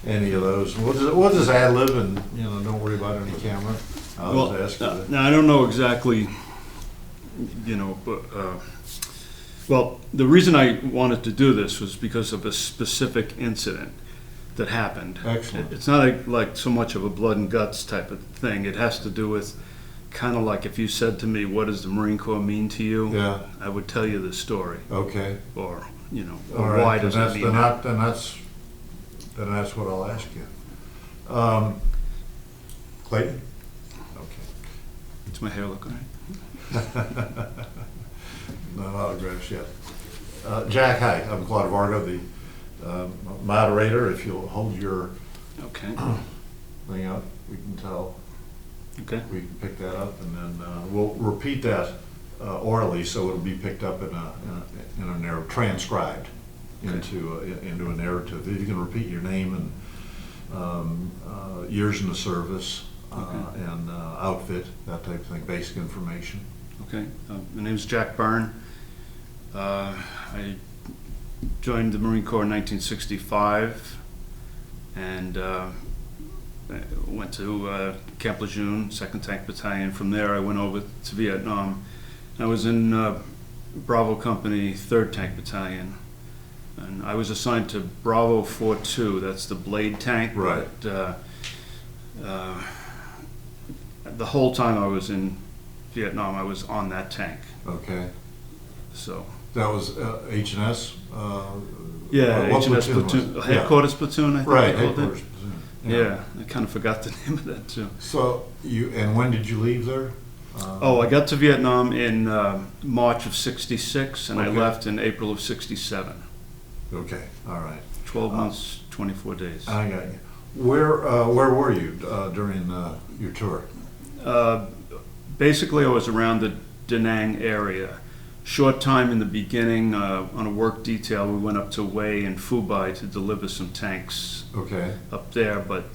any of those. We'll just ad lib and, don't worry about any camera. I'll just ask you. Now, I don't know exactly, but, well, the reason I wanted to do this was because of a specific incident that happened. Excellent. It's not like so much of a blood and guts type of thing. It has to do with kind of like if you said to me, what does the Marine Corps mean to you? Yeah. I would tell you the story. Okay. Or, All right. why does it mean that? Then that's what I'll ask you. Clayton? Okay. Does my hair look all right? No autographs yet. Jack, hi. I'm Claude Vargo, the moderator. If you'll hold your Okay. thing up, we can tell. Okay. We can pick that up, and then we'll repeat that orally, so it'll be picked up in a narrative, transcribed into a narrative. If you can repeat your name and years in the service and outfit, that type of thing, basic information. Okay. My name's Jack Byrne. I joined the Marine Corps in 1965 and went to Camp Lejeune, 2nd Tank Battalion. From there I went over to Vietnam. I was in Bravo Company, 3rd Tank Battalion. And I was assigned to Bravo 4-2, that's the blade tank. Right. But, the whole time I was in Vietnam, I was on that tank. Okay. So. That was H&S? Yeah, what H&S platoon, headquarters platoon, I think. Right, they called headquarters it. platoon. Yeah, I kind of forgot the name of that too. So and when did you leave there? I got to Vietnam in March of '66, and I Okay. left in April of '67. Okay, all right. 12 months, 24 days. I got you. Where were you during your tour? Basically, I was around the Da Nang area. Short time in the beginning on a work detail. We went up to Hue and Phu Bai to deliver some tanks Okay. up there. But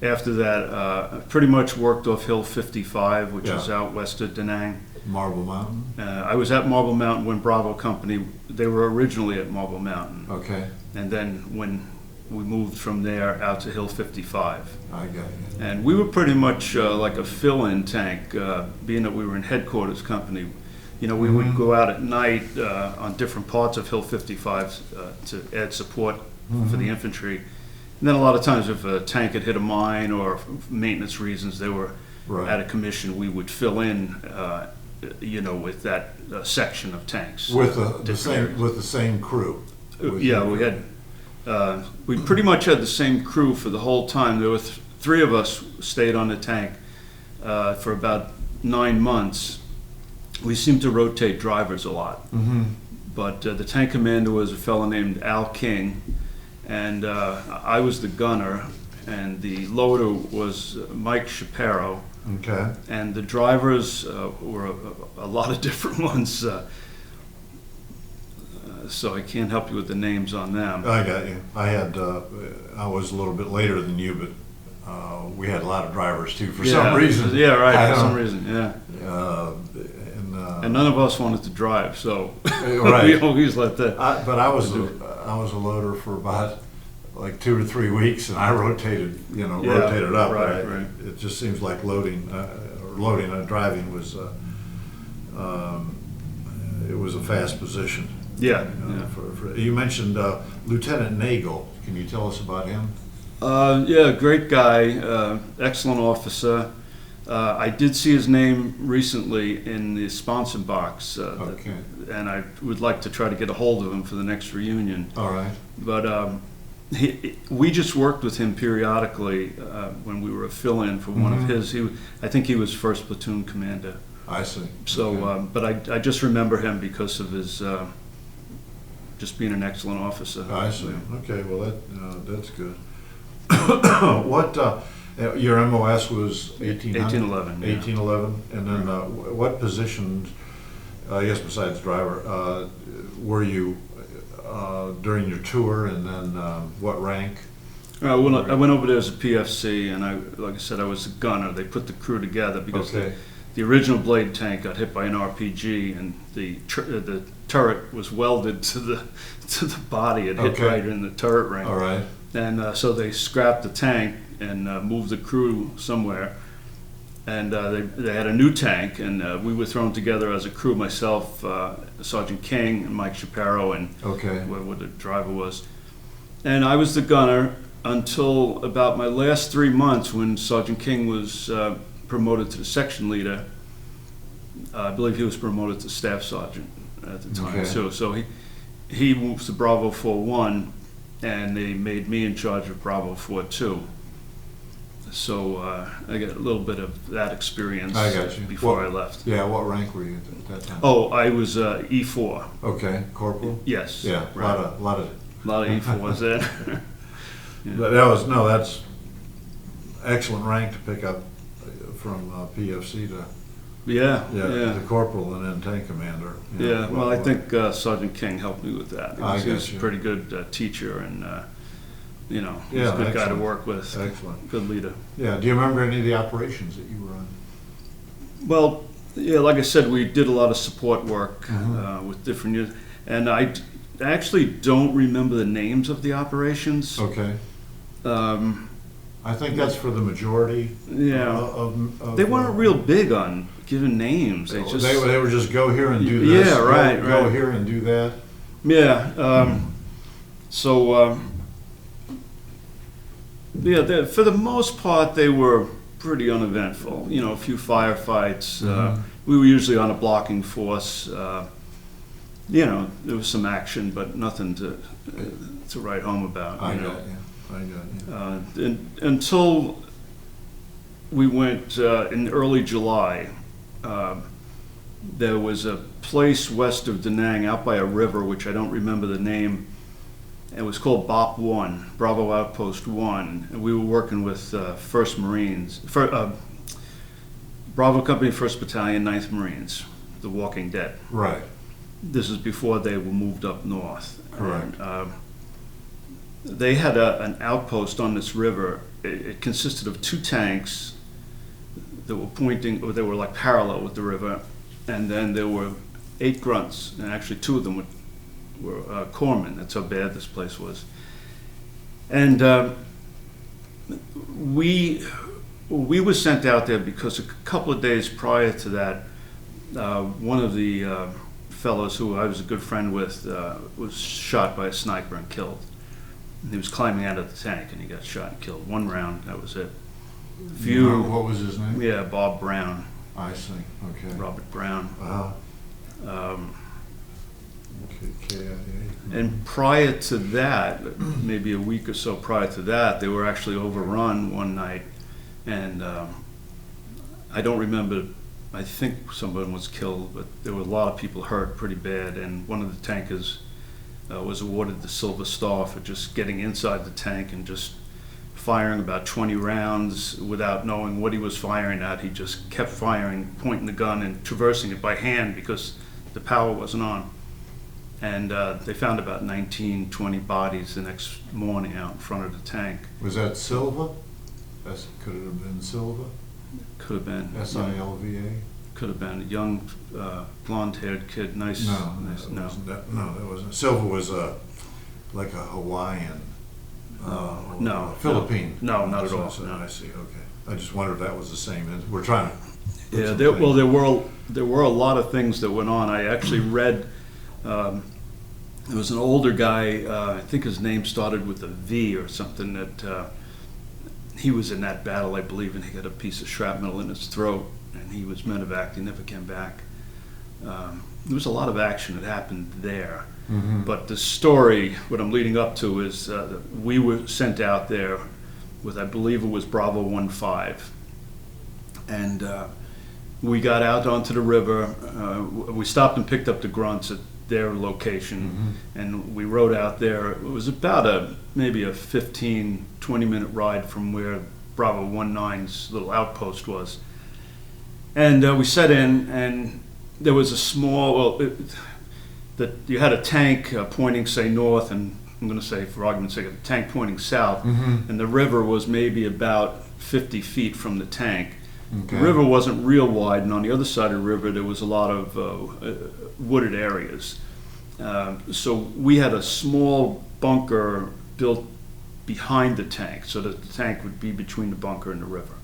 after that, I pretty much worked off Hill 55, which is out west of Da Nang. Marble Mountain? I was at Marble Mountain when Bravo Company, they were originally at Marble Mountain. Okay. And then when we moved from there out to Hill 55. I got you. And we were pretty much like a fill-in tank, being that we were in headquarters company. We would go out at night on different parts of Hill 55 to add support for the infantry. And then a lot of times if a tank had hit a mine or for maintenance reasons they were out of commission, we would fill in, with that section of tanks. With the same crew? We pretty much had the same crew for the whole time. There were three of us stayed on the tank for about 9 months. We seemed to rotate drivers a lot. But the tank commander was a fellow named Al King, and I was the gunner, and the loader was Mike Shapiro. Okay. And the drivers were a lot of different ones, so I can't help you with the names on them. I got you. I was a little bit later than you, but we had a lot of drivers too for some reason. Yeah, right, for some reason, yeah. And none of us wanted to drive, so we always let that. But I was a loader for about like 2 or 3 weeks, and I rotated up. Right. It just seems like loading and driving was it was a fast position. Yeah. You mentioned Lieutenant Nagel. Can you tell us about him? Great guy, excellent officer. I did see his name recently in the sponsor box, and I would like to try to get a hold of him for the next reunion. All right. But we just worked with him periodically when we were a fill-in for one of his. I think he was first platoon commander. I see. So, but I just remember him because of his just being an excellent officer. I see. Okay, well that's good. What your MOS was 1811. 1811, and then what positions? I guess besides driver, were you during your tour, and then what rank? I went over there as a PFC, and like I said, I was a gunner. They put the crew together because the original blade tank got hit by an RPG, and the turret was welded to the body. It hit right in the turret ring. All right. And so they scrapped the tank and moved the crew somewhere. And they had a new tank, and we were thrown together as a crew, myself, Sergeant King, and Mike Shapiro, and Okay. whoever the driver was. And I was the gunner until about my last 3 months when Sergeant King was promoted to the section leader. I believe he was promoted to staff sergeant at the time. Okay. So he moved to Bravo 4-1, and they made me in charge of Bravo 4-2. So I got a little bit of that experience I got you. before I left. Yeah, what rank were you at that time? Oh, I was E4. Okay, corporal? Yes. Yeah, Right. a lot of. A lot of E4s there. But that's excellent rank to pick up from PFC to, Yeah. the corporal and then tank commander. You know, Yeah, well, I think Sergeant King helped me with that. I He was got you. a pretty good teacher, and he was Yeah, a good guy to excellent. work with. Excellent. Good leader. Yeah, do you remember any of the operations that you were on? Well, yeah, like I said, we did a lot of support work Mhm. with different units, and I actually don't remember the names of the operations. Okay. Um, I think that's for the majority yeah, of. they weren't real big on giving names. They just They would just go here and do this. Yeah, right, Go right. here and do that. yeah. So yeah, for the most part, they were pretty uneventful. You know, a few firefights. We were usually on a blocking force. You know, there was some action, but nothing to write home about. I you know. got you. Until we went in early July, there was a place west of Da Nang out by a river, which I don't remember the name. It was called BOP 1, Bravo Outpost 1. And we were working with 1st Marines, Bravo Company 1st Battalion, 9th Marines, the Walking Dead. Right. This is before they were moved up north. Correct. And, they had an outpost on this river. It consisted of 2 tanks that were pointing, or they were like parallel with the river, and then there were 8 grunts, and actually 2 of them were corpsmen. That's how bad this place was. And we were sent out there because a couple of days prior to that, one of the fellows who I was a good friend with was shot by a sniper and killed. He was climbing out of the tank and he got shot and killed. 1 round, that was it. What was his name? Yeah, Bob Brown, I see. Okay. Robert Brown. Okay. KIA. And prior to that, maybe a week or so prior to that, they were actually overrun one night. And I don't remember, I think someone was killed, but there were a lot of people hurt pretty bad. And one of the tankers was awarded the Silver Star for just getting inside the tank and just firing about 20 rounds without knowing what he was firing at. He just kept firing, pointing the gun and traversing it by hand because the power wasn't on. And they found about 19, 20 bodies the next morning out in front of the tank. Was that Silva? Could it have been Silva? Could have been. Silva? Could have been a young, blonde-haired kid. Nice. No, nice, no, that wasn't. Silva was like a Hawaiian. No. Philippine. No, not at all. So, No. I see. Okay. I just wondered if that was the same. We're trying to. Yeah. There were a lot of things that went on. I actually read. There was an older guy. I think his name started with a V or something. That he was in that battle, I believe, and he got a piece of shrapnel in his throat. And he was medevac. He never came back. There was a lot of action that happened there. Mm-hmm. But the story, what I'm leading up to, is that we were sent out there with, I believe it was Bravo 1-5. And we got out onto the river. We stopped and picked up the grunts at their location. Mm-hmm. And we rode out there. It was about maybe a 15, 20-minute ride from where Bravo 19's little outpost was. And we set in, and there was a small, that you had a tank pointing, say, north, and I'm going to say, for argument's sake, a tank pointing south, Mm-hmm. and the river was maybe about 50 feet from the tank. Okay. The river wasn't real wide, and on the other side of the river, there was a lot of wooded areas. So we had a small bunker built behind the tank, so that the tank would be between the bunker and the river.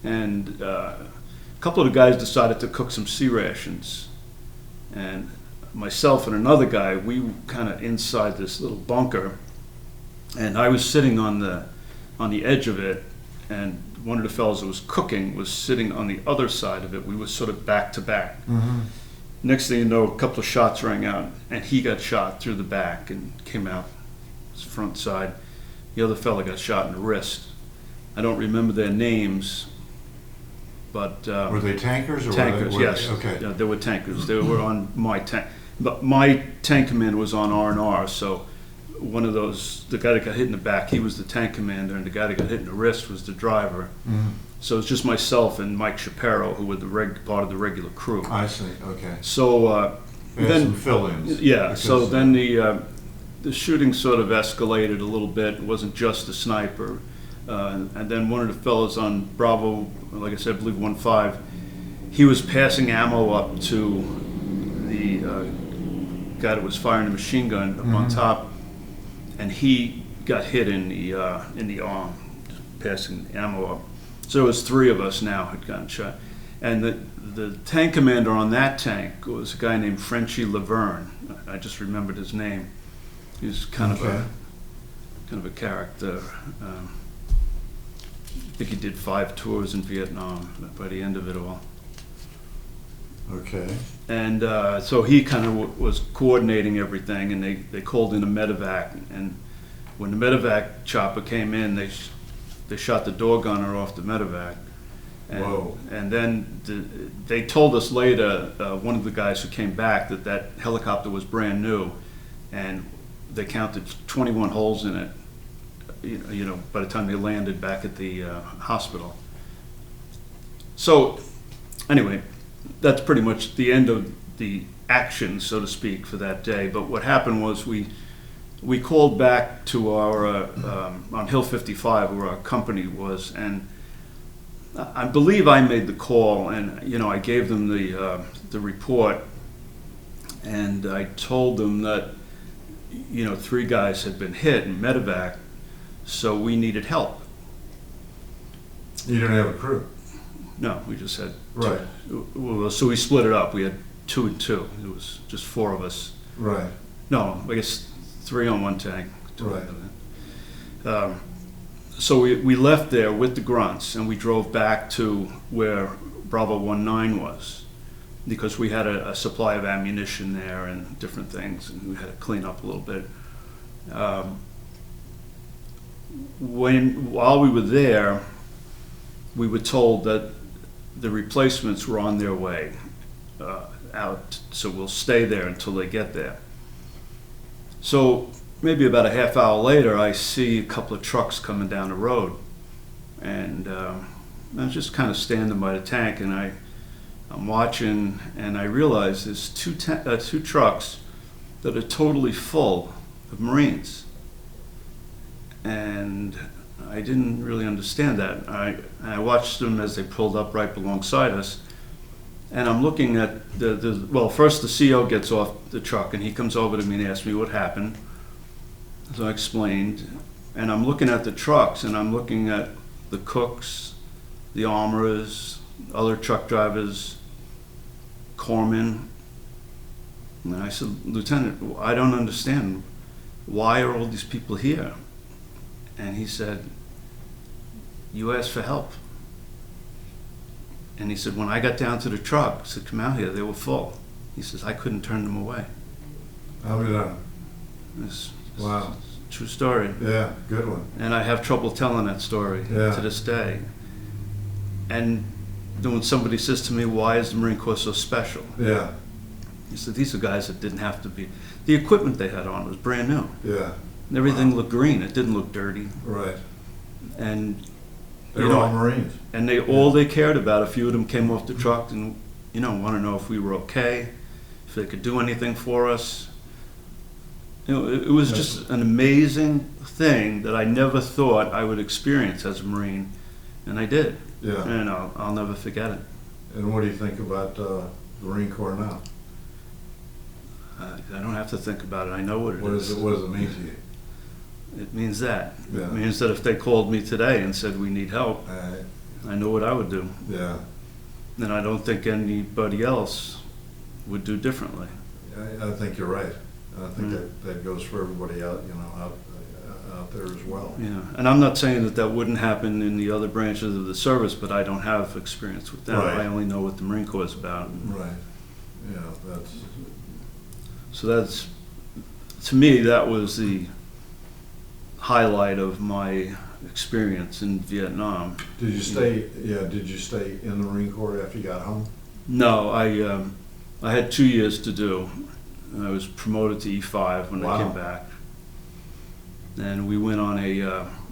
And a couple of the guys decided to cook some sea rations. And myself and another guy, we were kind of inside this little bunker, and I was sitting on the edge of it, and one of the fellows that was cooking was sitting on the other side of it. We were sort of back to back. Mm-hmm. Next thing you know, a couple of shots rang out, and he got shot through the back and came out his front side. The other fellow got shot in the wrist. I don't remember their names, but Were they tankers? Or tankers, were they, yes. Okay. Yeah, they were tankers. They were on my tank. But my tank commander was on R&R, so one of those, the guy that got hit in the back, he was the tank commander, and the guy that got hit in the wrist was the driver. Mm-hmm. So it was just myself and Mike Shapiro, who were the part of the regular crew. I see, okay. So They had then, some fill-ins. yeah. So because, then the shooting sort of escalated a little bit. It wasn't just a sniper, and then one of the fellows on Bravo, like I said, I believe 1-5, he was passing ammo up to the guy that was firing the machine gun up on top, and he got hit in the arm, passing ammo up. So it was three of us now had gotten shot, and the tank commander on that tank was a guy named Frenchie Laverne. I just remembered his name. He was kind of a character. I think he did 5 tours in Vietnam by the end of it all. Okay. And so he kind of was coordinating everything, and they called in a medevac. And when the medevac chopper came in, they shot the door gunner off the medevac. And, Whoa. And then they told us later, one of the guys who came back, that helicopter was brand new, and they counted 21 holes in it, you know, by the time they landed back at the hospital. So anyway, that's pretty much the end of the action, so to speak, for that day. But what happened was we called back to our on Hill 55, where our company was, and I believe I made the call, and you know, I gave them the report, and I told them that, you know, 3 guys had been hit in medevac, so we needed help. You didn't have a crew? No, we just had Right. Well, so we split it up. We had 2 and 2. It was just 4 of us. Right. No, I guess 3 on one tank. Right. So we left there with the grunts, and we drove back to where Bravo 19 was, because we had a supply of ammunition there and different things, and we had to clean up a little bit. While we were there, we were told that the replacements were on their way out, so we'll stay there until they get there. So maybe about a half hour later, I see a couple of trucks coming down the road, and I was just kind of standing by the tank, and I'm watching, and I realize there's two trucks that are totally full of Marines, and I didn't really understand that. I watched them as they pulled up right alongside us, and I'm looking at well, first the CO gets off the truck, and he comes over to me and asks me what happened. So I explained, and I'm looking at the trucks, and I'm looking at the cooks, the armorers, other truck drivers, corpsmen. And I said, Lieutenant, I don't understand. Why are all these people here? And he said, you asked for help. And he said, when I got down to the truck, I said, come out here, they were full. He says, I couldn't turn them away. How did that? Wow. True story. Yeah, good one. And I have trouble telling that story to this day. And then when somebody says to me, why is the Marine Corps so special? Yeah. He said, these are guys that didn't have to be. The equipment they had on was brand new. Yeah. And everything looked green. It didn't look dirty. Right. And They were all Marines. And all they cared about, a few of them came off the truck and, you know, want to know if we were okay, if they could do anything for us. You know, it was just an amazing thing that I never thought I would experience as a Marine, and I did. Yeah. And I'll never forget it. And what do you think about the Marine Corps now? I don't have to think about it. I know what it is. What does it mean to you? it means that. Yeah. It means that if they called me today and said, we need help, I know what I would do. Yeah. And I don't think anybody else would do differently. I think you're right. I think that goes for everybody out there as well. Yeah, and I'm not saying that that wouldn't happen in the other branches of the service, but I don't have experience with that. Right. I only know what the Marine Corps is about. Right. Yeah, that's. So that's, to me, that was the highlight of my experience in Vietnam. Did you stay? Yeah. Did you stay in the Marine Corps after you got home? No, I had 2 years to do. I was promoted to E5 when I came back. And we went on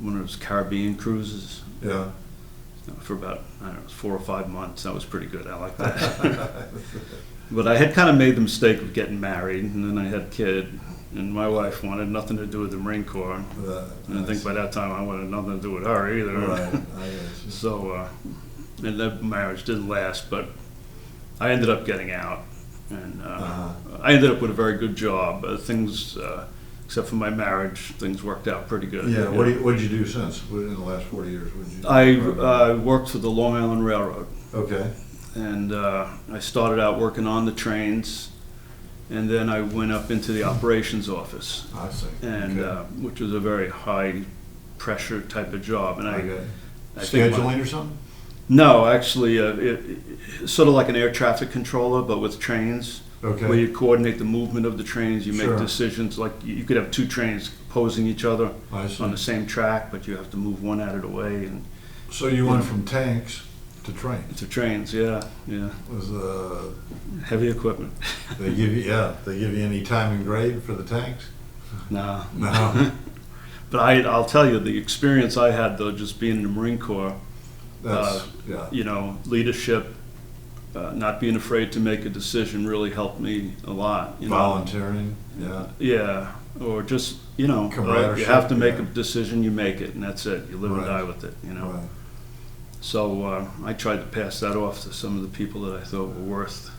one of those Caribbean cruises. Yeah. For about, I don't know, 4 or 5 months. That was pretty good. I like that. But I had kind of made the mistake of getting married, and then I had a kid, and my wife wanted nothing to do with the Marine Corps. And I think by that time I wanted nothing to do with her either. Right. I guess. So, and that marriage didn't last, but I ended up getting out. And I ended up with a very good job. Things, except for my marriage, things worked out pretty good. Yeah. What did you do since in the last 40 years? What did you do? I worked for the Long Island Railroad. Okay. And I started out working on the trains, and then I went up into the operations office. I see. And which was a very high pressure type of job. And Okay. I think Scheduling or something? No, actually, it's sort of like an air traffic controller, but with trains. Okay. Where you coordinate the movement of the trains, you make Sure. decisions. Like you could have 2 trains opposing each other I see. on the same track, but you have to move one out of the way. And So you went from tanks to trains. to trains, yeah. Was Heavy equipment. they give you any time and grade for the tanks? No. No. But I'll tell you, the experience I had though, just being in the Marine Corps, That's leadership, not being afraid to make a decision really helped me a lot. Volunteering. Yeah. Yeah, or just, you Camaraderie, have to make yeah. a decision, you make it, and that's it. You live and Right. die with it, Right. So I tried to pass that off to some of the people that I thought were worth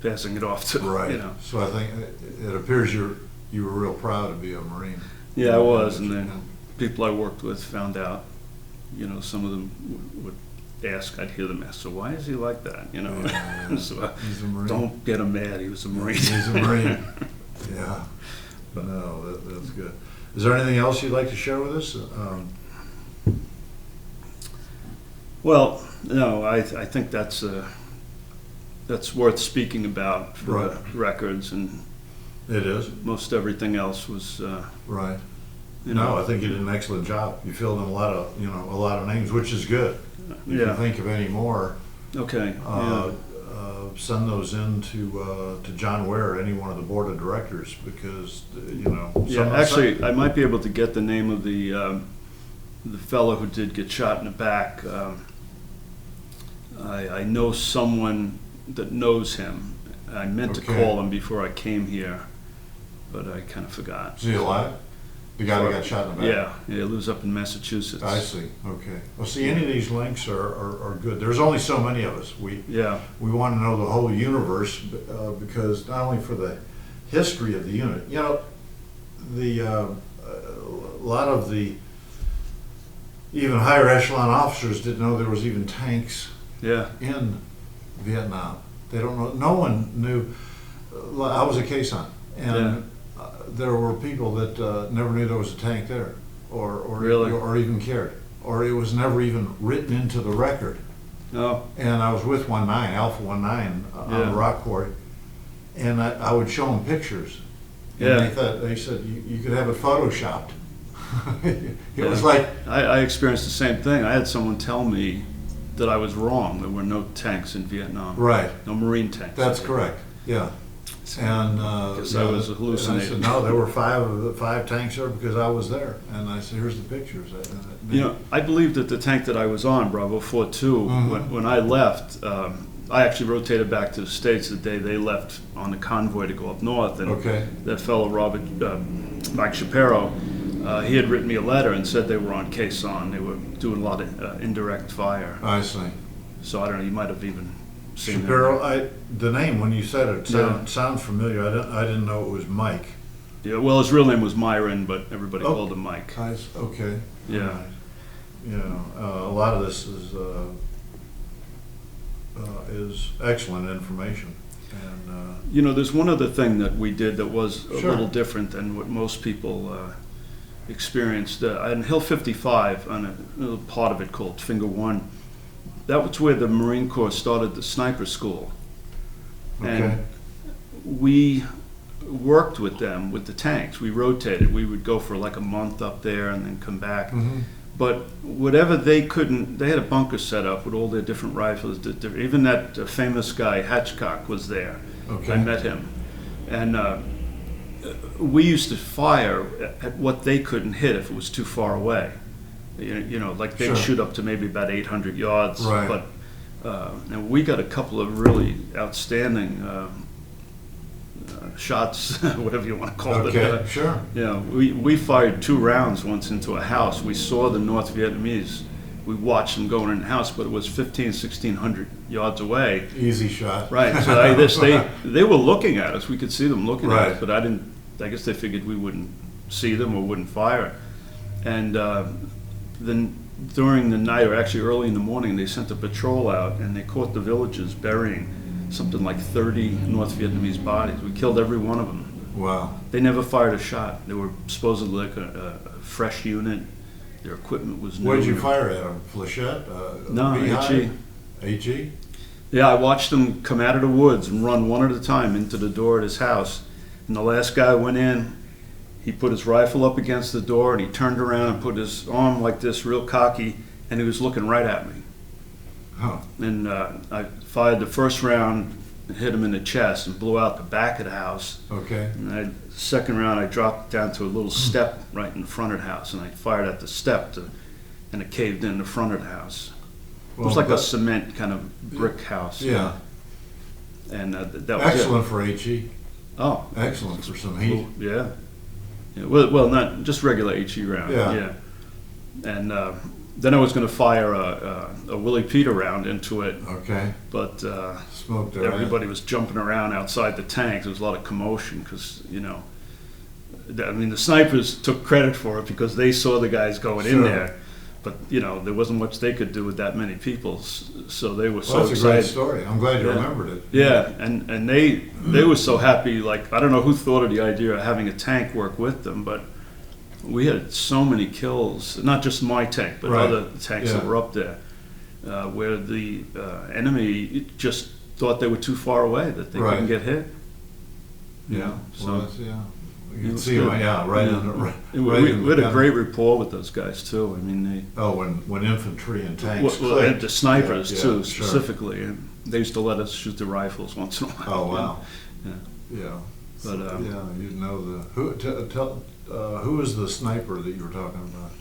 passing it off to. Right. So I think it appears you were real proud to be a Marine. Yeah, I was, and then people I worked with found out, some of them would ask, I'd hear them ask, so why is he like that, Yeah. So, He's a Marine. don't get him mad, he was a Marine. He's a Marine. Yeah. No, that's good. Is there anything else you'd like to share with us? Well, no, I think that's worth speaking about for Right. the records, and It is. most everything else was, Right. No, I think you did an excellent job. You filled in a lot of names, which is good. If you Yeah. think of any more, okay, yeah. send those in to John Ware, any one of the board of directors, because Yeah, actually, I might be able to get the name of the fellow who did get shot in the back. I know someone that knows him. I meant to Okay. call him before I came here, but I kind of forgot. Is he alive? The guy that got shot in the back? Yeah, he lives up in Massachusetts. I see. Okay. Well, see, any of these links are good. There's only so many of us. We want to know the whole universe because not only for the history of the unit, a lot of the even higher echelon officers didn't know there was even tanks in Vietnam. They don't know. No one knew. I was a caisson, and there were people that never knew there was a tank there, or even cared, or it was never even written into the record. Oh. And I was with 19 Alpha 19 on the rock quarry, and I would show them pictures. And they said you could have it photoshopped. It was like I experienced the same thing. I had someone tell me that I was wrong. There were no tanks in Vietnam. Right. No Marine tanks. That's correct. Yeah. And because I was hallucinating. And I said, no, there were five tanks there because I was there. And I said, here's the pictures. I believe that the tank that I was on, Bravo 42, when I left, I actually rotated back to the States the day they left on the convoy to go up north. And that fellow, Mike Shapiro, he had written me a letter and said they were on caisson. They were doing a lot of indirect fire. I see. So I don't know, you might have even seen Shapiro, the name, when you said it, sounds familiar. I didn't know it was Mike. Yeah, well, his real name was Myron, but everybody called him Mike. Okay. Yeah. All right. A lot of this is excellent information. And There's one other thing that we did that was a Sure. little different than what most people experienced. On Hill 55, on a little part of it called Finger One, that was where the Marine Corps started the sniper school. okay. And we worked with them with the tanks. We rotated. We would go for like a month up there and then come back. Mhm. But whatever they couldn't, they had a bunker set up with all their different rifles. Even that famous guy, Hatchcock, was there. Okay. I met him. And we used to fire at what they couldn't hit if it was too far away. Like they'd Sure. shoot up to maybe about 800 yards. Right. But and we got a couple of really outstanding shots, whatever you want to call it. Okay, sure. We fired 2 rounds once into a house. We saw the North Vietnamese. We watched them going in the house, but it was 1,600 yards away. Easy shot. Right. So they were looking at us. We could see them looking at us, but I guess they figured we wouldn't see them or wouldn't fire. And then during the night, or actually early in the morning, they sent a patrol out and they caught the villagers burying something like 30 North Vietnamese bodies. We killed every one of them. Wow. They never fired a shot. They were supposedly like a fresh unit. Their equipment was new. What did you fire at? A flechette? No, beehive? HE. HE? Yeah, I watched them come out of the woods and run one at a time into the door of his house. And the last guy went in, he put his rifle up against the door and he turned around and put his arm like this, real cocky, and he was looking right at me. Huh. And I fired the first round and hit him in the chest and blew out the back of the house. Okay. And second round, I dropped down to a little step right in the front of the house, and I fired at the step, and it caved in the front of the house. It was like a cement kind of brick house. Yeah. And that was Excellent for HE. Oh. Excellent for some heat. Yeah. Well, not just regular HE round. Yeah. And then I was going to fire a Willie Peter round into it, Okay. but Smoked it. everybody was jumping around outside the tanks. There was a lot of commotion because, the snipers took credit for it because they saw the guys going in Sure. there. But, there wasn't much they could do with that many people. So they were so Well, that's a excited. great story. I'm glad you remembered it. Yeah, and they were so happy. Like, I don't know who thought of the idea of having a tank work with them, but we had so many kills, not just my tank, but Right. other tanks that Yeah. were up there, where the enemy just thought they were too far away, that they Right. couldn't get hit. Yeah. So Well, that's, yeah. You it can was see good. them, right Yeah. in the right. And right in we had the a great rapport with those guys too. I mean, they Oh, when infantry and tanks well, clicked. and the snipers Yeah, too, sure. specifically. And they used to let us shoot the rifles once in a while. Oh, wow. Yeah. Yeah. But, Yeah, you'd know who is the sniper that you were talking about?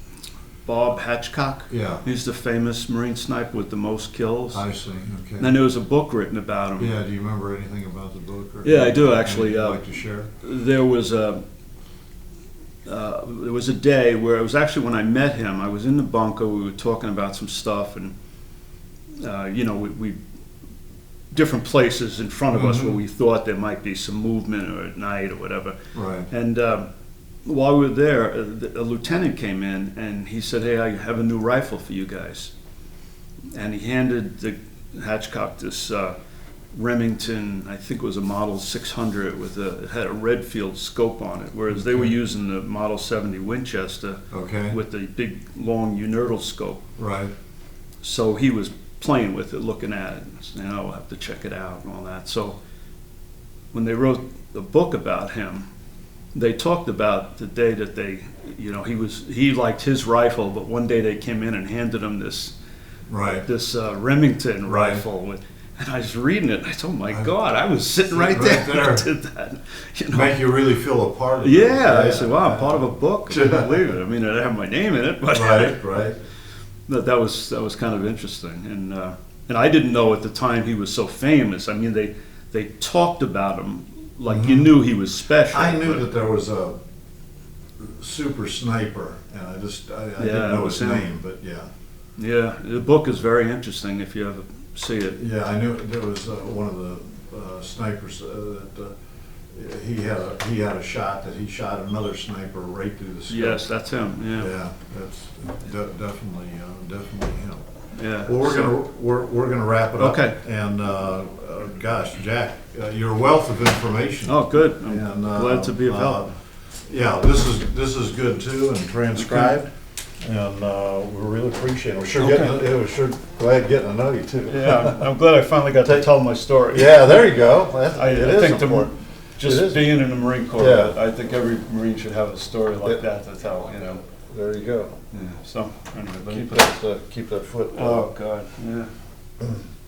Bob Hatchcock. Yeah. He's the famous Marine sniper with the most kills. I see, okay. And then there was a book written about him. Yeah, do you remember anything about the book? Or Yeah, I do, actually. Anything you'd like to share? There was a day where it was actually when I met him. I was in the bunker. We were talking about some stuff, and we different places in front of us where we thought there might be some movement or at night or whatever. Right. And while we were there, a lieutenant came in and he said, "Hey, I have a new rifle for you guys." And he handed the Hatchcock this Remington, I think it was a Model 600 it had a Redfield scope on it, whereas they were using the Model 70 Winchester Okay. with the big long universal scope. Right. So he was playing with it, looking at it, and saying, "Oh, we'll have to check it out," and all that. So when they wrote the book about him, they talked about the day that he liked his rifle, but one day they came in and handed him this Right. Remington Right. rifle. And I was reading it, and I thought, "Oh my God, I was sitting right there when I did that." Make you really feel a part of it. Yeah, I said, "Wow, I'm part of a book." I couldn't believe it. I mean, I didn't have my name in it, but Right. that was kind of interesting. And I didn't know at the time he was so famous. I mean, they talked about him like you knew he was special. I knew that there was a super sniper, and I didn't know it was his him. name, but yeah. Yeah, the book is very interesting if you ever see it. Yeah, I knew there was one of the snipers that he had a shot that he shot another sniper right through the skull. Yes, that's him, yeah. Yeah, that's definitely him. Yeah. Well, we're gonna wrap it up. Okay. And, gosh, Jack, you're a wealth of information. Oh, good. I'm And, glad to be of help. Yeah, this is good too, and transcribed, and we really appreciate it. We're sure we're sure glad getting to know you too. Yeah, I'm glad I finally got to tell my story. Yeah, there you go. I think important. just being in the Marine Corps, Yeah. I think every Marine should have a story like that to tell, you know. There you go. Yeah, so, anyway, let me put Keep that foot. Oh, God, yeah.